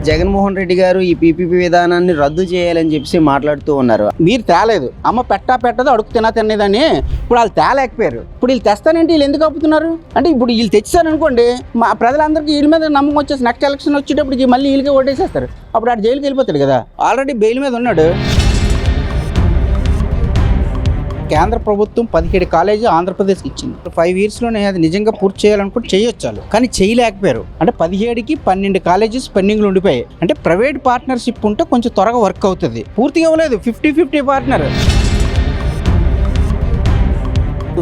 జగన్మోహన్ రెడ్డి గారు ఈ పీపీపీ విధానాన్ని రద్దు చేయాలని చెప్పి మాట్లాడుతూ ఉన్నారు. మీరు తేలేదు, అమ్మ పెట్టదు అడుగు తినేదని ఇప్పుడు వాళ్ళు తేలేకపోయారు. ఇప్పుడు వీళ్ళు తెస్తానంటే వీళ్ళు ఎందుకు ఆపుతున్నారు అంటే, ఇప్పుడు వీళ్ళు తెచ్చారనుకోండి మా ప్రజలందరికీ వీళ్ళ మీద నమ్మకం వచ్చేసి నెక్స్ట్ ఎలక్షన్ వచ్చేటప్పటికి మళ్ళీ వీళ్ళకే ఓటేసేస్తారు. అప్పుడు ఆడు జైలుకి వెళ్ళిపోతాడు కదా, ఆల్రెడీ బెయిల్ మీద ఉన్నాడు. కేంద్ర ప్రభుత్వం 17 కాలేజీ ఆంధ్రప్రదేశ్కి ఇచ్చింది. 5 ఇయర్స్లోనే అది నిజంగా పూర్తి చేయాలనుకుంటే చేయొచ్చాలు, కానీ చేయలేకపోయారు. అంటే 17కి 12 కాలేజెస్ పెండింగ్లు ఉండిపోయాయి. అంటే ప్రైవేట్ పార్ట్నర్షిప్ ఉంటే కొంచెం త్వరగా వర్క్ అవుతుంది. పూర్తిగా అవ్వలేదు, 50-50 పార్ట్నర్.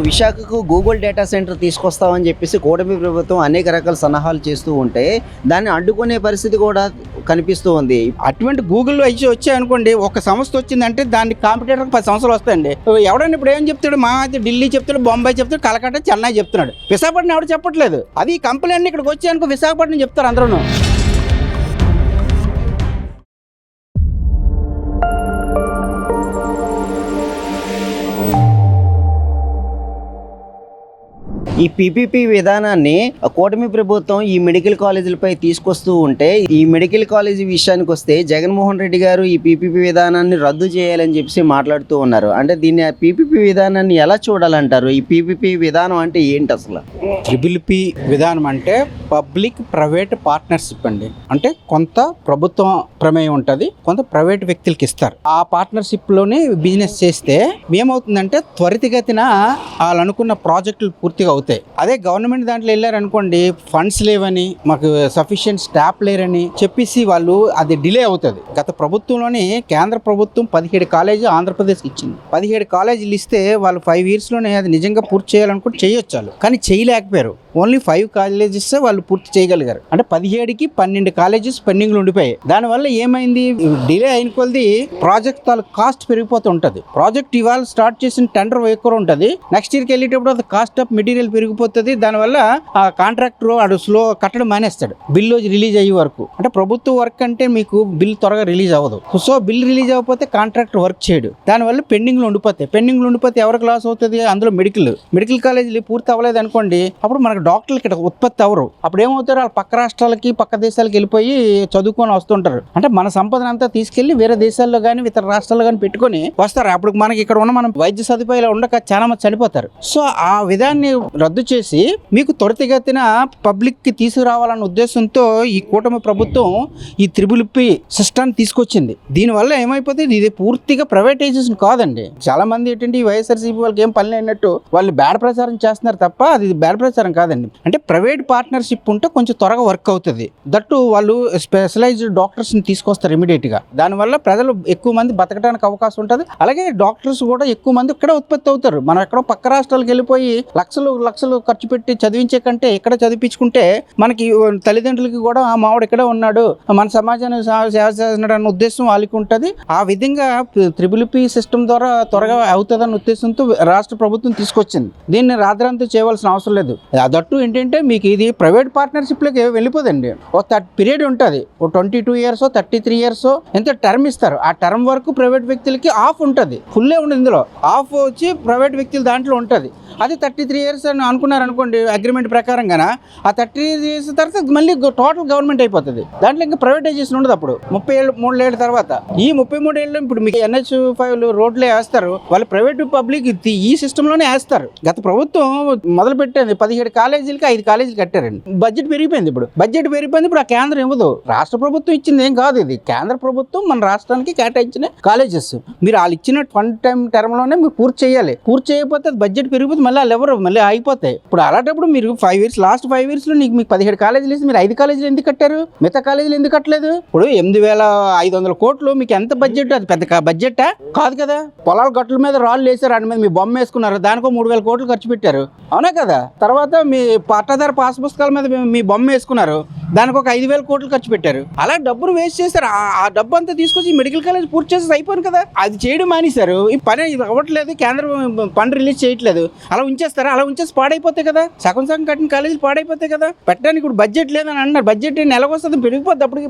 విశాఖకు గూగుల్ డేటా సెంటర్ తీసుకొస్తామని చెప్పేసి కూటమి ప్రభుత్వం అనేక రకాల సలహాలు చేస్తూ ఉంటే దాన్ని అడ్డుకునే పరిస్థితి కూడా కనిపిస్తూ ఉంది. అటువంటి గూగుల్లో అయితే వచ్చాయనుకోండి, ఒక సంస్థ వచ్చిందంటే దానికి కాంపిటేటర్కి 10 సంవత్సరాలు వస్తాయండి. ఎవడన్నా ఇప్పుడు ఏం చెప్తాడు, మా అయితే ఢిల్లీ చెప్తాడు, బొంబాయి చెప్తాడు, కలకత్తా, చెన్నై చెప్తున్నాడు. విశాఖపట్నం ఎవరు చెప్పట్లేదు. అది ఈ కంపెనీ అన్ని ఇక్కడికి వచ్చాయనుకో విశాఖపట్నం చెప్తారు అందరూ. ఈ పీపీపీ విధానాన్ని కూటమి ప్రభుత్వం ఈ మెడికల్ కాలేజీలపై తీసుకొస్తూ ఉంటే, ఈ మెడికల్ కాలేజీ విషయానికి వస్తే జగన్మోహన్ రెడ్డి గారు ఈ పీపీపీ విధానాన్ని రద్దు చేయాలని చెప్పి మాట్లాడుతూ ఉన్నారు. అంటే దీన్ని పీపీపీ విధానాన్ని ఎలా చూడాలంటారు? ఈ పీపీపీ విధానం అంటే ఏంటి అసలు? ట్రిపుల్ విధానం అంటే పబ్లిక్ ప్రైవేట్ పార్ట్నర్షిప్ అండి. అంటే కొంత ప్రభుత్వం ప్రమేయం ఉంటుంది, కొంత ప్రైవేట్ వ్యక్తులకి ఇస్తారు. ఆ పార్ట్నర్షిప్లోనే బిజినెస్ చేస్తే ఏమవుతుందంటే త్వరితగతిన వాళ్ళు అనుకున్న ప్రాజెక్టులు పూర్తిగా అవుతాయి. అదే గవర్నమెంట్ దాంట్లో వెళ్ళారనుకోండి, ఫండ్స్ లేవని, మాకు సఫిషియెంట్ స్టాఫ్ లేరని చెప్పేసి వాళ్ళు అది డిలే అవుతుంది. గత ప్రభుత్వంలోనే కేంద్ర ప్రభుత్వం 17 కాలేజీ ఆంధ్రప్రదేశ్కి ఇచ్చింది. 17 కాలేజీలు ఇస్తే వాళ్ళు 5 ఇయర్స్లోనే అది నిజంగా పూర్తి చేయాలనుకుంటే చేయొచ్చాలు, కానీ చేయలేకపోయారు. ఓన్లీ 5 కాలేజెస్ వాళ్ళు పూర్తి చేయగలిగారు. అంటే 17కి 12 కాలేజెస్ పెండింగ్లు ఉండిపోయాయి. దానివల్ల ఏమైంది, డిలే అయిన కొద్ది ప్రాజెక్ట్ కాస్ట్ పెరిగిపోతూ ఉంటుంది. ప్రాజెక్ట్ ఇవాళ స్టార్ట్ చేసిన టెండర్ ఎక్కువ ఉంటుంది, నెక్స్ట్ ఇయర్కి వెళ్ళేటప్పుడు అది కాస్ట్ ఆఫ్ మెటీరియల్ పెరిగిపోతుంది. దానివల్ల ఆ కాంట్రాక్టర్ వాడు స్లో కట్టడం మానేస్తాడు బిల్లు రిలీజ్ అయ్యే వరకు. అంటే ప్రభుత్వ వర్క్ అంటే మీకు బిల్ త్వరగా రిలీజ్ అవ్వదు. సో బిల్ రిలీజ్ అవ్వకపోతే కాంట్రాక్టర్ వర్క్ చేయడు, దానివల్ల పెండింగ్లు ఉండిపోతాయి. పెండింగ్లు ఉండిపోతే ఎవరికి లాస్ అవుతుంది? అందులో మెడికల్ కాలేజీలు పూర్తి అవ్వలేదు అనుకోండి, అప్పుడు మనకు డాక్టర్లు ఇక్కడ ఉత్పత్తి అవ్వరు. అప్పుడు ఏమవుతారు, వాళ్ళు పక్క రాష్ట్రాలకి పక్క దేశాలకు వెళ్ళిపోయి చదువుకొని వస్తుంటారు. అంటే మన సంపదనంతా తీసుకెళ్లి వేరే దేశాల్లో కానీ ఇతర రాష్ట్రాల్లో కానీ పెట్టుకొని వస్తారు. అప్పుడు మనకి ఇక్కడ ఉన్న మనం వైద్య సదుపాయాలు ఉండక చాలా మంది చనిపోతారు. సో ఆ విధాన్ని రద్దు చేసి మీకు త్వరితగతిన పబ్లిక్ కి తీసుకురావాలన్న ఉద్దేశంతో ఈ కూటమి ప్రభుత్వం ఈ త్రిపుల్ సిస్టమ్ తీసుకొచ్చింది. దీనివల్ల ఏమైపోతుంది, ఇది పూర్తిగా ప్రైవేటైజేషన్ కాదండి. చాలా మంది ఏంటంటే ఈ వైఎస్ఆర్సీపీ వాళ్ళకి ఏం పని లేనట్టు వాళ్ళు బ్యాడ్ ప్రచారం చేస్తున్నారు తప్ప అది బ్యాడ్ ప్రచారం కాదండి. అంటే ప్రైవేట్ పార్ట్నర్షిప్ ఉంటే కొంచెం త్వరగా వర్క్ అవుతుంది. దట్టు వాళ్ళు స్పెషలైజ్డ్ డాక్టర్స్ ని తీసుకొస్తారు ఇమీడియట్ గా. దానివల్ల ప్రజలు ఎక్కువ మంది బతకడానికి అవకాశం ఉంటుంది. అలాగే డాక్టర్స్ కూడా ఎక్కువ మంది ఇక్కడ ఉత్పత్తి అవుతారు. మనం ఎక్కడో పక్క రాష్ట్రాలకు వెళ్ళిపోయి లక్షలు ఖర్చు పెట్టి చదివించే కంటే ఇక్కడ చదివించుకుంటే మనకి తల్లిదండ్రులకి కూడా ఆ మావాడు ఇక్కడే ఉన్నాడు, మన సమాజానికి సేవ చేస్తున్నాడు అన్న ఉద్దేశం వాళ్ళకి ఉంటుంది. ఆ విధంగా త్రిపుల్ సిస్టమ్ ద్వారా త్వరగా అవుతుందన్న ఉద్దేశంతో రాష్ట్ర ప్రభుత్వం తీసుకొచ్చింది. దీన్ని రాత్రంతా చేయవలసిన అవసరం లేదు. దట్టు ఏంటంటే మీకు ఇది ప్రైవేట్ పార్ట్నర్షిప్లోకి వెళ్ళిపోదండి. ఒక పీరియడ్ ఉంటుంది, 22 ఇయర్స్ 33 ఇయర్స్ ఎంత టర్మ్ ఇస్తారు. ఆ టర్మ్ వరకు ప్రైవేట్ వ్యక్తులకి ఆఫ్ ఉంటుంది, ఫుల్లే ఉండదు. ఇందులో ఆఫ్ వచ్చి ప్రైవేట్ వ్యక్తులు దాంట్లో ఉంటుంది. అది 33 ఇయర్స్ అని అనుకున్నారు అనుకోండి అగ్రిమెంట్ ప్రకారంగా, ఆ 33 ఇయర్స్ తర్వాత మళ్ళీ టోటల్ గవర్నమెంట్ అయిపోతుంది. దాంట్లో ఇంకా ప్రైవేటైజేషన్ ఉండదు. అప్పుడు 33 ఏళ్ళ తర్వాత ఈ 33 ఏళ్ళు ఇప్పుడు మీకు NH5 రోడ్లే వేస్తారు, వాళ్ళు ప్రైవేట్ పబ్లిక్ ఈ సిస్టంలోనే వేస్తారు. గత ప్రభుత్వం మొదలు పెట్టింది 17 కాలేజీలకి 5 కాలేజీలు కట్టారండి. బడ్జెట్ పెరిగిపోయింది. ఇప్పుడు ఆ కేంద్రం ఇవ్వదు, రాష్ట్ర ప్రభుత్వం ఇచ్చింది ఏం కాదు. ఇది కేంద్ర ప్రభుత్వం మన రాష్ట్రానికి కేటాయించిన కాలేజెస్. మీరు వాళ్ళు ఇచ్చిన ఫండ్ టర్మ్ లోనే మీరు పూర్తి చేయాలి. పూర్తి చేయకపోతే బడ్జెట్ పెరిగిపోతే మళ్ళీ వాళ్ళు ఎవరు మళ్ళీ అయిపోతాయి. ఇప్పుడు అలాంటప్పుడు మీరు 5 ఇయర్స్ లాస్ట్ 5 ఇయర్స్ లో మీకు 17 కాలేజీలు ఇస్తే మీరు 5 కాలేజీలు ఎందుకు కట్టారు? మిగతా కాలేజీలు ఎందుకు కట్టలేదు? ఇప్పుడు 8,500 కోట్లు మీకు ఎంత బడ్జెట్? అది పెద్ద బడ్జెటా కాదు కదా. పొలాల గట్ల మీద రాళ్ళు వేసారు, వాటి మీద మీ బొమ్మ వేసుకున్నారు, దానికో 3,000 కోట్లు ఖర్చు పెట్టారు, అవునా కదా. తర్వాత మీ పట్టాదారు పాస్ పుస్తకాల మీద మీ బొమ్మ వేసుకున్నారు, దానికి ఒక 5,000 కోట్లు ఖర్చు పెట్టారు. అలా డబ్బును వేస్ట్ చేశారు. ఆ డబ్బు అంతా తీసుకొచ్చి మెడికల్ కాలేజ్ పూర్తి చేసి అయిపోయింది కదా. అది చేయడం మానేశారు. ఈ పని అవ్వట్లేదు, కేంద్రం ఫండ్ రిలీజ్ చేయట్లేదు. అలా అలా ఉంచేస్తారా? అలా ఉంచేసి పాడైపోతాయి కదా, సగం సగం కట్టిన కాలేజీలు పాడైపోతాయి కదా. పెట్టడానికి ఇప్పుడు బడ్జెట్ లేదని అంటున్నారు. బడ్జెట్ నెలకు వస్తుంది పెరిగిపోద్ది అప్పటికి.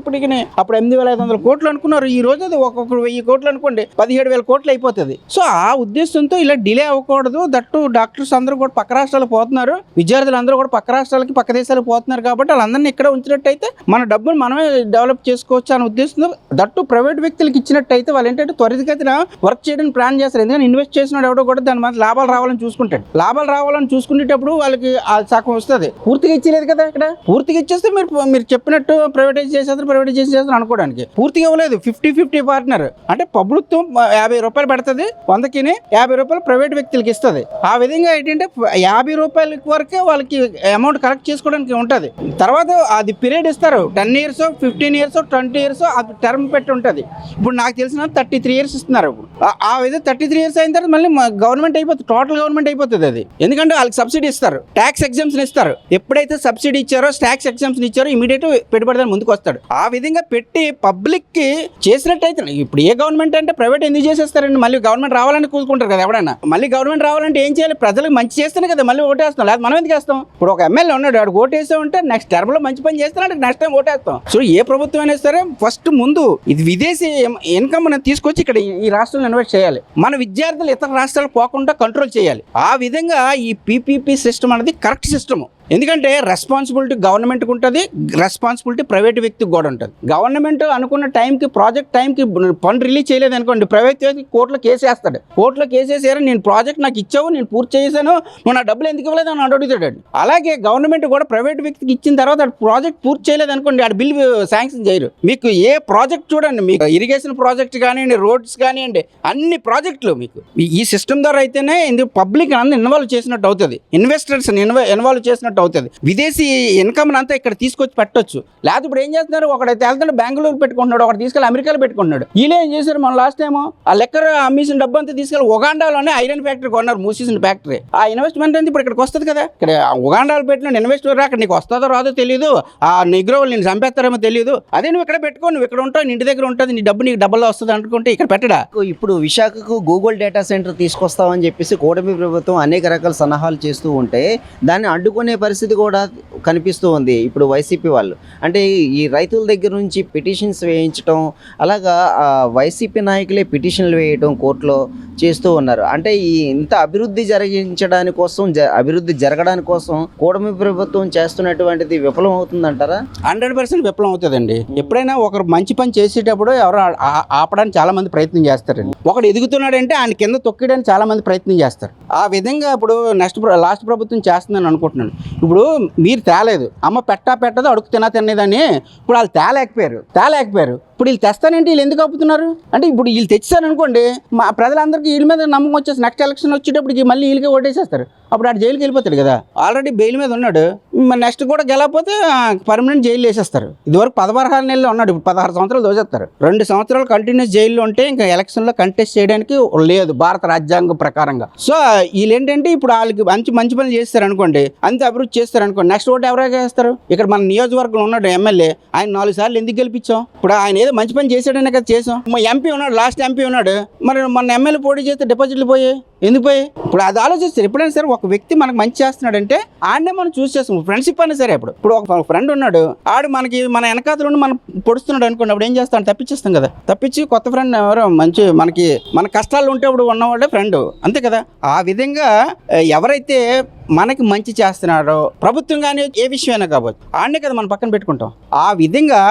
అప్పుడు 8,500 కోట్లు అనుకున్నారు, ఈ రోజు అది ఒక్కొక్కరు 1000 కోట్లు అనుకోండి, 17,000 కోట్లు అయిపోతుంది. సో ఆ ఉద్దేశంతో ఇలా డిలే అవ్వకూడదు. దట్టు డాక్టర్స్ అందరూ కూడా పక్క రాష్ట్రాలకు పోతున్నారు, విద్యార్థులు అందరూ కూడా పక్క రాష్ట్రాలకి పక్క దేశాలకు పోతున్నారు. కాబట్టి వాళ్ళందరినీ ఇక్కడ ఉంచినట్టయితే మన డబ్బులు మనమే డెవలప్ చేసుకోవచ్చు అనే ఉద్దేశంతో, దట్టు ప్రైవేట్ వ్యక్తులకు ఇచ్చినట్టయితే వాళ్ళు ఏంటంటే త్వరితగతిన వర్క్ చేయడానికి ప్లాన్ చేస్తారు. ఎందుకంటే ఇన్వెస్ట్ చేసిన ఎవడో కూడా దాని మీద లాభాలు రావాలని చూసుకుంటాడు. లాభాలు రావాలని చూసుకునేటప్పుడు వాళ్ళకి ఆ సగం వస్తుంది. పూర్తిగా ఇచ్చేలేదు కదా, ఇక్కడ పూర్తిగా ఇచ్చేస్తే మీరు చెప్పినట్టు ప్రైవేటైజ్ చేసేస్తారు అనుకోవడానికి. పూర్తిగా ఇవ్వలేదు, 50-50 పార్ట్నర్. అంటే ప్రభుత్వం 50 రూపాయలు పెడుతుంది, 100కి 50 రూపాయలు ప్రైవేట్ వ్యక్తులకి ఇస్తుంది. ఆ విధంగా ఏంటంటే 50 రూపాయల వరకే వాళ్ళకి అమౌంట్ కలెక్ట్ చేసుకోవడానికి ఉంటుంది. తర్వాత అది పీరియడ్ ఇస్తారు, 10 years, 15 years, 20 years అది టర్మ్ పెట్టి ఉంటుంది. ఇప్పుడు నాకు తెలిసిన 33 years ఇస్తున్నారు. ఆ విధంగా 33 years అయిన తర్వాత మళ్ళీ గవర్నమెంట్ అయిపోతుంది, టోటల్ గవర్నమెంట్ అయిపోతుంది అది. ఎందుకంటే వాళ్ళకి సబ్సిడీ ఇస్తారు, ట్యాక్స్ ఎగ్జామ్షన్ ఇస్తారు. ఎప్పుడైతే సబ్సిడీ ఇచ్చారో, ట్యాక్స్ ఎగ్జామ్షన్ ఇచ్చారో ఇమీడియట్ పెట్టుబడిదారు ముందుకు వస్తాడు. ఆ విధంగా పెట్టి పబ్లిక్ కి చేసినట్టయితే, ఇప్పుడు ఏ గవర్నమెంట్ అంటే ప్రైవేట్ ఎందుకు చేసేస్తారండి? మళ్ళీ గవర్నమెంట్ రావాలని కూరుకుంటారు కదా ఎవడైనా. మళ్ళీ గవర్నమెంట్ రావాలంటే ఏం చేయాలి? ప్రజలకు మంచి చేస్తేనే కదా మళ్ళీ ఓటేస్తాం, లేదా మనం ఎందుకు వేస్తాం? ఇప్పుడు ఒక ఎమ్మెల్యే ఉన్నాడు, వాడు ఓటేసామంటే నెక్స్ట్ టర్మ్ లో మంచి పని చేస్తాడు, నెక్స్ట్ టైం ఓటేస్తాం. సో ఏ ప్రభుత్వం అయినా సరే ఫస్ట్ ముందు ఇది విదేశీ ఇన్కమ్ తీసుకొచ్చి ఇక్కడ ఈ రాష్ట్రంలో ఇన్వెస్ట్ చేయాలి. మన విద్యార్థులు ఇతర రాష్ట్రాలకు పోకుండా కంట్రోల్ చేయాలి. ఆ విధంగా ఈ పీపీపీ సిస్టమ్ అనేది కరెక్ట్ సిస్టమ్. ఎందుకంటే రెస్పాన్సిబిలిటీ గవర్నమెంట్కి ఉంటుంది, రెస్పాన్సిబిలిటీ ప్రైవేట్ వ్యక్తికి కూడా ఉంటుంది. గవర్నమెంట్ అనుకున్న టైంకి, ప్రాజెక్ట్ టైంకి ఫండ్ రిలీజ్ చేయలేదు అనుకోండి, ప్రైవేట్ వ్యక్తి కోర్టులో కేసు వేస్తాడు. కోర్టులో కేసు వేసారు, నేను ప్రాజెక్ట్ నాకు ఇచ్చావు, నేను పూర్తి చేశాను, నువ్వు నా డబ్బులు ఎందుకు ఇవ్వలేదు అని అడుగుతాడు. అలాగే గవర్నమెంట్ కూడా ప్రైవేట్ వ్యక్తికి ఇచ్చిన తర్వాత ప్రాజెక్ట్ పూర్తి చేయలేదు అనుకోండి, ఆ బిల్ శాంక్షన్ చేయరు. మీకు ఏ ప్రాజెక్ట్ చూడండి, మీకు ఇరిగేషన్ ప్రాజెక్ట్ కానివ్వండి, రోడ్స్ కానివ్వండి, అన్ని ప్రాజెక్టులు మీకు ఈ సిస్టమ్ ద్వారా అయితేనే పబ్లిక్ అందరూ ఇన్వాల్వ్ చేసినట్టు అవుతుంది, ఇన్వెస్టర్స్ ఇన్వాల్వ్ చేసినట్టు అవుతుంది. విదేశీ ఇన్కమ్ అంతా ఇక్కడ తీసుకొచ్చి పెట్టొచ్చు. లేకపోతే ఇప్పుడు ఏం చేస్తున్నారు, ఒకడైతే వెళ్తాడు బెంగళూరు పెట్టుకుంటున్నాడు, ఒకటి తీసుకెళ్ళి అమెరికాలో పెట్టుకుంటున్నాడు. వీళ్ళు ఏం చేశారు, మన లాస్ట్ టైం ఆ లెక్కర్ అమ్మేసిన డబ్బు అంతా తీసుకెళ్ళి ఉగాండాలోనే ఐరన్ ఫ్యాక్టరీ కొన్నారు, మూసేసిన ఫ్యాక్టరీ. ఆ ఇన్వెస్ట్మెంట్ అంతా ఇప్పుడు ఇక్కడికి వస్తుంది కదా. ఇక్కడ ఉగాండాలో పెట్టిన ఇన్వెస్టర్ అక్కడ నీకు వస్తుందో రాదో తెలియదు, ఆ నిగ్రోలు నేను చంపేస్తారేమో తెలియదు. అదే నువ్వు ఇక్కడ పెట్టుకో, నువ్వు ఇక్కడ ఉంటావు, నీ ఇంటి దగ్గర ఉంటుంది, నీ డబ్బు నీకు డబ్బులో వస్తుంది అనుకుంటే ఇక్కడ పెట్టడా. ఇప్పుడు విశాఖకు గూగుల్ డేటా సెంటర్ తీసుకొస్తామని చెప్పేసి కూటమి ప్రభుత్వం అనేక రకాల సన్నాహాలు చేస్తూ ఉంటే దాన్ని అడ్డుకునే పరిస్థితి కూడా కనిపిస్తూ ఉంది ఇప్పుడు వైసీపీ వాళ్ళు. అంటే ఈ రైతుల దగ్గర నుంచి పిటిషన్స్ వేయించడం, అలాగా వైసీపీ నాయకులే పిటిషన్లు వేయడం కోర్టులో చేస్తూ ఉన్నారు. అంటే ఈ ఇంత అభివృద్ధి జరిగించడానికి కోసం, అభివృద్ధి జరగడానికి కోసం కూటమి ప్రభుత్వం చేస్తున్నటువంటిది విఫలం అవుతుందంటారా? 100% విఫలం అవుతుందండి. ఎప్పుడైనా ఒకరు మంచి పని చేసేటప్పుడు ఎవరు ఆపడానికి చాలా మంది ప్రయత్నం చేస్తారండి. ఒకడు ఎదుగుతున్నాడంటే ఆయన కింద తొక్కడానికి చాలా మంది ప్రయత్నం చేస్తారు. ఆ విధంగా ఇప్పుడు లాస్ట్ ప్రభుత్వం చేస్తుందని అనుకుంటున్నాను. ఇప్పుడు మీరు తేలేదు, అమ్మ పెట్టదు అడుగు తినేదని ఇప్పుడు వాళ్ళు తేలేకపోయారు. ఇప్పుడు వీళ్ళు తెస్తానంటే వీళ్ళు ఎందుకు ఆపుతున్నారు అంటే, ఇప్పుడు వీళ్ళు తెచ్చారనుకోండి మా ప్రజలందరికీ వీళ్ళ మీద నమ్మకం వచ్చేసి నెక్స్ట్ ఎలక్షన్ వచ్చేటప్పటికి మళ్ళీ వీళ్ళకే ఓటేసేస్తారు. అప్పుడు ఆడు జైలుకి వెళ్ళిపోతాడు కదా, ఆల్రెడీ బెయిల్ మీద ఉన్నాడు. మరి నెక్స్ట్ కూడా గెలకపోతే పర్మనెంట్ జైలు వేసేస్తారు. ఇదివరకు 16 నెలలు ఉన్నాడు, ఇప్పుడు 16 సంవత్సరాలు దోచేస్తారు. 2 సంవత్సరాలు కంటిన్యూస్ జైల్లో ఉంటే ఇంకా ఎలక్షన్లో కంటెస్ట్ చేయడానికి లేదు భారత రాజ్యాంగం ప్రకారంగా. సో వీళ్ళు ఏంటంటే ఇప్పుడు వాళ్ళకి మంచి పనులు చేస్తారు అనుకోండి, అంత అభివృద్ధి చేస్తారు అనుకోండి, నెక్స్ట్ ఓటు ఎవరైనా చేస్తారు. ఇక్కడ మన నియోజకవర్గంలో ఉన్నాడు ఎమ్మెల్యే, ఆయన 4 సార్లు ఎందుకు గెలిపించాం? ఇప్పుడు ఆయన ఏదో మంచి పని చేశాడనే కదా చేసాం. మా ఎంపీ ఉన్నాడు, లాస్ట్ ఎంపీ ఉన్నాడు, మరి మన ఎమ్మెల్యే పోటీ చేస్తే డిపాజిట్లు పోయాయి, ఎందుకు పోయి? ఇప్పుడు అది ఆలోచిస్తారు. ఎప్పుడైనా సరే ఒక వ్యక్తి మనకు మంచి చేస్తున్నాడంటే ఆయనే మనం చూస్ చేస్తాం. ఫ్రెండ్షిప్ అయినా సరే, ఇప్పుడు ఒక ఫ్రెండ్ ఉన్నాడు, ఆడు మన వెనకాతలు మనం పొడుస్తున్నాడు అనుకోండి, అప్పుడు ఏం చేస్తాం, తప్పించేస్తాం కదా. తప్పించి కొత్త ఫ్రెండ్ ఎవరో మంచి మన కష్టాలు ఉంటే అప్పుడు ఉన్నవాడే ఫ్రెండ్, అంతే కదా. ఆ విధంగా ఎవరైతే మనకి మంచి చేస్తున్నాడో, ప్రభుత్వం కానీ ఏ విషయమైనా కావచ్చు, ఆడనే కదా మనం పక్కన పెట్టుకుంటాం. ఆ విధంగా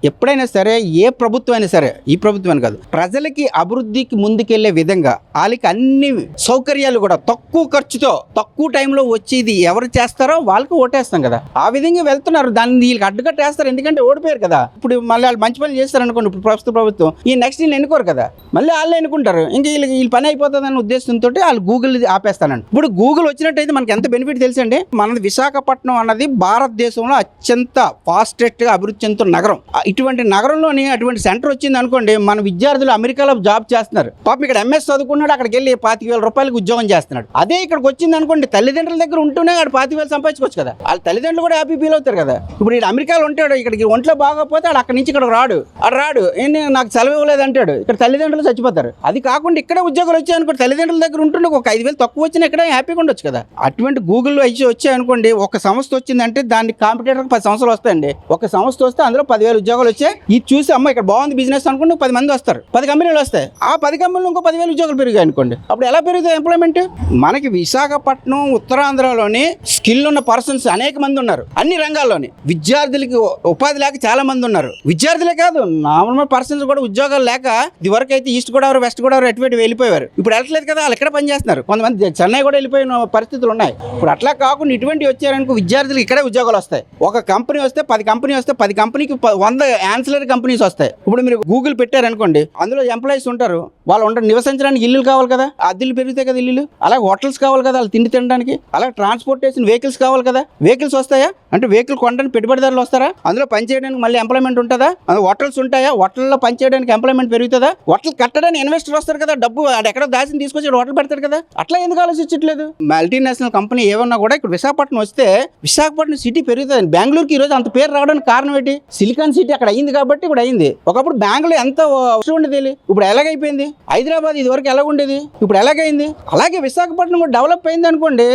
ఎప్పుడైనా సరే ఏ ప్రభుత్వం అయినా సరే, ఈ ప్రభుత్వం కాదు, ప్రజలకి అభివృద్ధికి ముందుకెళ్లే విధంగా వాళ్ళకి అన్ని సౌకర్యాలు కూడా తక్కువ ఖర్చుతో తక్కువ టైంలో వచ్చేది ఎవరు చేస్తారో వాళ్ళకి ఓటేస్తాం కదా. ఆ విధంగా వెళ్తున్నారు, దాన్ని వీళ్ళకి అడ్డుకట్టేస్తారు, ఎందుకంటే ఓడిపోయారు కదా. ఇప్పుడు మళ్ళీ వాళ్ళు మంచి పని చేస్తారు అనుకోండి, ఇప్పుడు ప్రస్తుత ప్రభుత్వం ఈ నెక్స్ట్ వీళ్ళు ఎన్నుకోరు కదా, మళ్ళీ వాళ్ళే ఎన్నుకుంటారు. ఇంకా వీళ్ళు పని అయిపోతుంది అన్న ఉద్దేశంతో వాళ్ళు గూగుల్ ఆపేస్తానండి. ఇప్పుడు గూగుల్ వచ్చినట్టయితే మనకి ఎంత బెనిఫిట్ తెలుసండి. మనది విశాఖపట్నం అన్నది భారతదేశంలో అత్యంత ఫాస్టెస్ట్ గా అభివృద్ధి చెందుతున్న నగరం. ఇటువంటి నగరంలోని అటువంటి సెంటర్ వచ్చింది అనుకోండి, మన విద్యార్థులు అమెరికాలో జాబ్ చేస్తున్నారు. పాపం ఇక్కడ ఎంఎస్ చదువుకున్నాడు, అక్కడికి వెళ్ళి 25,000 రూపాయలకు ఉద్యోగం చేస్తున్నాడు. అదే ఇక్కడికి వచ్చింది అనుకోండి, తల్లిదండ్రుల దగ్గర ఉంటూనే ఆడు 25,000 సంపాదించుకోవచ్చు కదా. వాళ్ళ తల్లిదండ్రులు కూడా హ్యాపీ ఫీల్ అవుతారు కదా. ఇప్పుడు ఇక్కడ అమెరికాలో ఉంటాడు, ఇక్కడికి ఒంట్లో బాగోపోతే ఆడు అక్కడి నుంచి ఇక్కడ రాడు ఏంటి నాకు సెలవు ఇవ్వలేదు అంటాడు. ఇక్కడ తల్లిదండ్రులు చచ్చిపోతారు. అది కాకుండా ఇక్కడే ఉద్యోగాలు వచ్చాయి అనుకోండి, తల్లిదండ్రుల దగ్గర ఉంటుండే ఒక 5,000 తక్కువ వచ్చినా ఇక్కడ హ్యాపీగా ఉండొచ్చు కదా. అటువంటి గూగుల్లో వచ్చాయి అనుకోండి, ఒక సంస్థ వచ్చిందంటే దానికి కాంపిటేటర్కి 10 సంవత్సరాలు వస్తాయండి. ఒక సంస్థ వస్తే అందులో 10,000 ఉద్యోగాలు వచ్చాయి. ఇది చూసి అమ్మ ఇక్కడ బాగుంది బిజినెస్ అనుకుంటే 10 మంది వస్తారు, 10 కంపెనీలు వస్తాయి. ఆ 10 కంపెనీలు ఇంకో 10,000 ఉద్యోగాలు పెరిగాయి అనుకోండి, అప్పుడు ఎలా పెరుగుతాయి ఎంప్లాయ్మెంట్? మనకి విశాఖపట్నం ఉత్తరాంధ్రలోని స్కిల్ ఉన్న పర్సన్స్ అనేక మంది ఉన్నారు, అన్ని రంగాల్లోని. విద్యార్థులకి ఉపాధి లేక చాలా మంది ఉన్నారు. విద్యార్థులే కాదు, నార్మల్ పర్సన్స్ కూడా ఉద్యోగాలు లేక ఇదివరకు అయితే ఈస్ట్ గోదావరి వెస్ట్ గోదావరి అటువైపు వెళ్ళిపోయారు. ఇప్పుడు వెళ్ళట్లేదు కదా, వాళ్ళు ఎక్కడ పని చేస్తున్నారు. కొంతమంది చెన్నై కూడా వెళ్ళిపోయిన పరిస్థితులు ఉన్నాయి. ఇప్పుడు అట్లా కాకుండా ఇటువంటి వచ్చారనుకో విద్యార్థులకు ఇక్కడే ఉద్యోగాలు వస్తాయి. ఒక కంపెనీ వస్తే 10 కంపెనీ వస్తే 10 కంపెనీకి 100 యాన్సిలరీ కంపెనీస్ వస్తాయి. ఇప్పుడు మీరు గూగుల్ పెట్టారనుకోండి, అందులో ఎంప్లాయీస్ ఉంటారు, వాళ్ళు ఉంటారు, నివసించడానికి ఇల్లు కావాలి కదా, అద్దెలు పెరుగుతాయి కదా ఇల్లు. అలాగే హోటల్స్ కావాలి కదా వాళ్ళు తిండి తినడానికి. అలాగే ట్రాన్స్పోర్టేషన్ వెహికల్స్ కావాలి కదా, వెహికల్స్ వస్తాయా అంటే వెహికల్ కొనడానికి పెట్టుబడిదారులు వస్తారా? అందులో పనిచేయడానికి మళ్ళీ ఎంప్లాయ్మెంట్ ఉంటుందా? హోటల్స్ ఉంటాయా, హోటల్లో పనిచేయడానికి ఎంప్లాయ్మెంట్ పెరుగుతుందా? హోటల్ కట్టడానికి ఇన్వెస్టర్ వస్తారు కదా, డబ్బు ఎక్కడో దాచిని తీసుకొచ్చి హోటల్ పెడతాడు కదా. అట్లా ఎందుకు ఆలోచించట్లేదు? మల్టీనేషనల్ కంపెనీ ఏమన్నా కూడా ఇక్కడ విశాఖపట్నం వస్తే విశాఖపట్నం సిటీ పెరుగుతుంది. బెంగళూరుకి ఈ రోజు అంత పేరు రావడానికి కారణం ఏంటి? సిలికాన్ సిటీ అక్కడ అయింది కాబట్టి ఇప్పుడు అయింది. ఒకప్పుడు బెంగళూరు ఎంత ఉండేది, ఇప్పుడు ఎలాగైపోయింది? హైదరాబాద్ ఇది వరకు ఎలా ఉండేది, ఇప్పుడు ఎలాగైంది? అలాగే విశాఖపట్నం కూడా డెవలప్ అయింది అనుకోండి.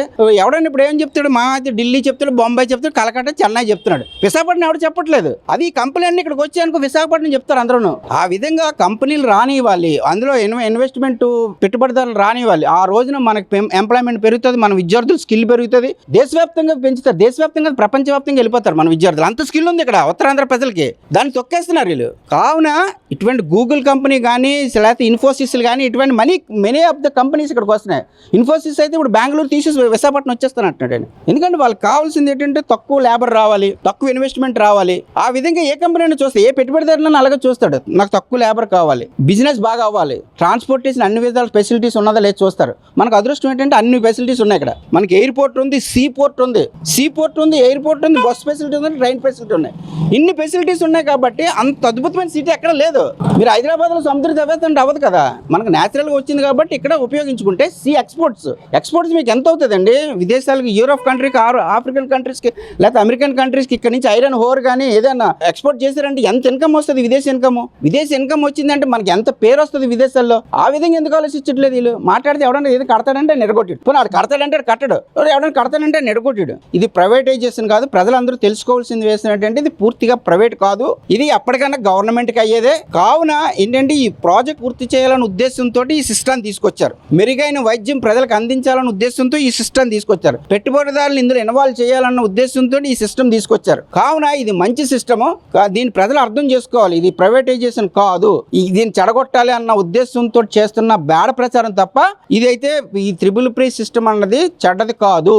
ఎవడైనా ఇప్పుడు ఏం చెప్తాడు? మా అయితే ఢిల్లీ చెప్తాడు, బొంబాయి చెప్తాడు, కలకత్తా చెన్నై చెప్తున్నాడు. విశాఖపట్నం ఎవడు చెప్పట్లేదు. అది కంపెనీ అన్ని ఇక్కడికి వచ్చాయనుకో విశాఖపట్నం చెప్తారు అందరూ. ఆ విధంగా కంపెనీలు రానివ్వాలి, అందులో ఇన్వెస్ట్మెంట్ పెట్టుబడిదారులు రానివ్వాలి. ఆ రోజున మనకి ఎంప్లాయ్మెంట్ పెరుగుతుంది, మన విద్యార్థులు స్కిల్ పెరుగుతుంది, దేశవ్యాప్తంగా పెంచుతారు. దేశవ్యాప్తంగా ప్రపంచవ్యాప్తంగా వెళ్ళిపోతారు మన విద్యార్థులు. అంత స్కిల్ ఉంది ఇక్కడ ఉత్తరాంధ్ర ప్రజలకి, దాన్ని తొక్కేస్తున్నారు వీళ్ళు. కావున ఇటువంటి గూగుల్ కంపెనీ కానీ లేకపోతే ఇన్ఫోసిస్ కానీ ఇటువంటి మెనీ ఆఫ్ ద కంపెనీస్ ఇక్కడికి వస్తున్నాయి. ఇన్ఫోసిస్ అయితే ఇప్పుడు బెంగళూరు తీసేసి విశాఖపట్నం వచ్చేస్తాను అంటున్నాడు. ఎందుకంటే వాళ్ళకి కావాల్సింది ఏంటంటే తక్కువ లేబర్ రావాలి, తక్కువ ఇన్వెస్ట్మెంట్ రావాలి. ఆ విధంగా ఏ కంపెనీ చూస్తే ఏ పెట్టుబడిదారులను అలాగే చూస్తాడు. నాకు తక్కువ లేబర్ కావాలి, బిజినెస్ బాగా అవ్వాలి, ట్రాన్స్పోర్టేషన్ అన్ని విధాల ఫెసిలిటీస్ ఉన్నదా లేదు చూస్తారు. మనకు అదృష్టం ఏంటంటే అన్ని ఫెసిలిటీస్ ఉన్నాయి ఇక్కడ. మనకి ఎయిర్పోర్ట్ ఉంది, సీ పోర్ట్ ఉంది, ఎయిర్పోర్ట్ ఉంది, బస్ ఫెసిలిటీ ఉంది, ట్రైన్ ఫెసిలిటీ ఉన్నాయి. ఇన్ని ఫెసిలిటీస్ ఉన్నాయి కాబట్టి అంత అద్భుతమైన సిటీ ఎక్కడ లేదు. మీరు హైదరాబాద్లో సముద్ర తవ్వేస్తుంటే అవ్వదు కదా. మనకు న్యాచురల్గా వచ్చింది కాబట్టి ఇక్కడ ఉపయోగించుకుంటే సీ ఎక్స్పోర్ట్స్ మీకు ఎంత అవుతుందండి? విదేశాలకు, యూరోప్ కంట్రీకి, ఆఫ్రికన్ కంట్రీస్కి, లేకపోతే అమెరికన్ కంట్రీస్కి ఇక్కడ నుంచి ఐరన్ హోర్ కానీ ఏదైనా ఎక్స్పోర్ట్ చేశారంటే ఎంత ఇన్కమ్ వస్తుంది? విదేశీ ఇన్కమ్ వచ్చిందంటే మనకి ఎంత పేరు వస్తుంది విదేశాల్లో. ఆ విధంగా ఎందుకు ఆలోచించట్లేదు వీళ్ళు? మాట్లాడితే ఎవడన్నా ఏది కడతాడంటే నెరగొట్టాడు, పోనీ వాడు కడతాడంటే కట్టడు, ఎవడన్నా కడతాడంటే నెరగొట్టాడు. ఇది ప్రైవేటైజేషన్ కాదు. ప్రజలందరూ తెలుసుకోవాల్సింది వేసినట్టు ఇది పూర్తిగా ప్రైవేట్ కాదు, ఇది ఎప్పటికైనా గవర్నమెంట్కి అయ్యేదే. కావున ఏంటంటే ఈ ప్రాజెక్ట్ పూర్తి చేయాలనే ఉద్దేశంతో ఈ సిస్టమ్ తీసుకొచ్చారు. మెరుగైన వైద్యం ప్రజలకు అందించాలన్న ఉద్దేశంతో ఈ సిస్టమ్ తీసుకొచ్చారు. పెట్టుబడిదారులు ఇందులో ఇన్వాల్వ్ చేయాలన్న ఉద్దేశంతో ఈ సిస్టమ్ తీసుకొచ్చారు. కావున ఇది మంచి సిస్టమ్, దీన్ని ప్రజలు అర్థం చేసుకోవాలి. ఇది ప్రైవేటైజేషన్ కాదు, దీన్ని చెడగొట్టాలి అన్న ఉద్దేశంతో చేస్తున్న బేడ ప్రచారం తప్ప ఇదైతే ఈ త్రిబుల్ ప్రీ సిస్టమ్ అన్నది చెడ్డది కాదు.